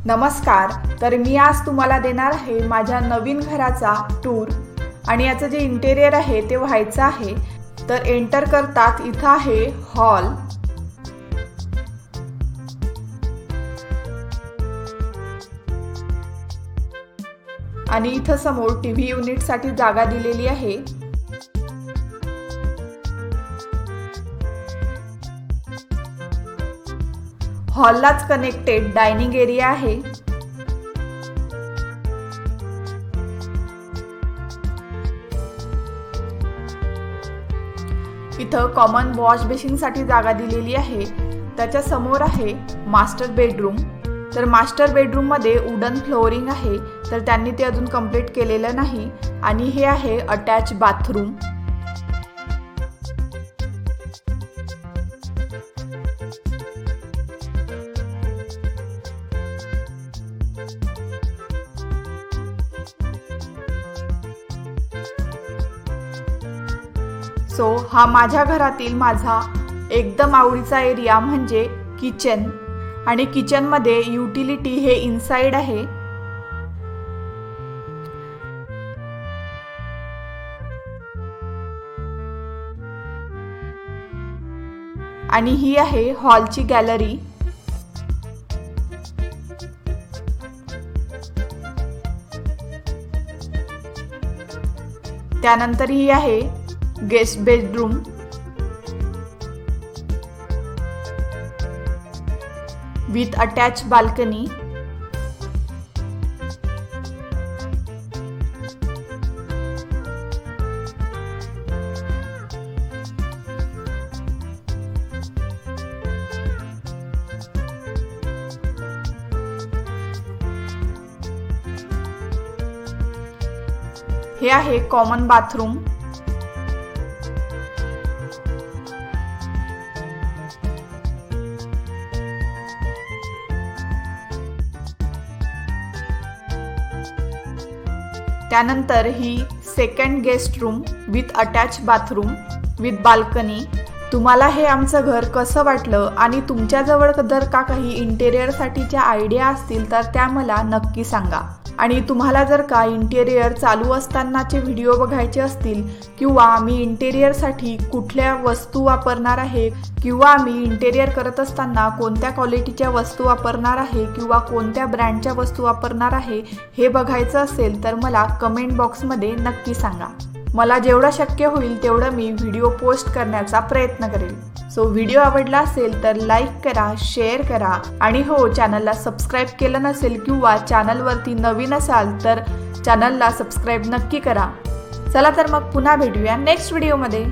नमस्कार. तर मी आज तुम्हाला देणार आहे माझ्या नवीन घराचा टूर आणि याचं जे इंटेरियर आहे ते व्हायचं आहे. तर एंटर करतात इथं आहे हॉल. आणि इथं समोर टीव्ही युनिट साठी जागा दिलेली आहे. हॉललाच कनेक्टेड डायनिंग एरिया आहे. इथं कॉमन वॉश बेसिन साठी जागा दिलेली आहे. त्याच्या समोर आहे मास्टर बेडरूम. तर मास्टर बेडरूम मध्ये वुडन फ्लोअरिंग आहे, तर त्यांनी ते अजून कंप्लीट केलेलं नाही. आणि हे आहे अटॅच बाथरूम. हा माझ्या घरातील माझा एकदम आवडीचा एरिया म्हणजे किचन. आणि किचन मध्ये युटिलिटी हे इनसाइड आहे. आणि ही आहे हॉलची गॅलरी. त्यानंतर ही आहे guest bedroom. With attach balcony. हे आहे कॉमन बाथरूम. त्यानंतर ही second guest room with attach bathroom with balcony. तुम्हाला हे आमचं घर कसं वाटलं आणि तुमच्याजवळ जर का काही इंटेरियरसाठीच्या आयडिया असतील तर त्या मला नक्की सांगा. आणि तुम्हाला जर का इंटेरियर चालू असतानाचे व्हिडिओ बघायचे असतील किंवा मी इंटेरियरसाठी कुठल्या वस्तू वापरणार आहे किंवा मी इंटेरियर करत असताना कोणत्या क्वालिटीच्या वस्तू वापरणार आहे किंवा कोणत्या ब्रँडच्या वस्तू वापरणार आहे हे बघायचं असेल तर मला कमेंट बॉक्समध्ये नक्की सांगा. मला जेवढं शक्य होईल तेवढं मी व्हिडिओ पोस्ट करण्याचा प्रयत्न करेल. व्हिडिओ आवडला असेल तर लाईक करा, शेअर करा आणि हो, चॅनलला सबस्क्राईब केलं नसेल किंवा चॅनलवरती नवीन असाल तर चॅनलला सबस्क्राईब नक्की करा. चला तर मग पुन्हा भेटूया नेक्स्ट व्हिडिओमध्ये.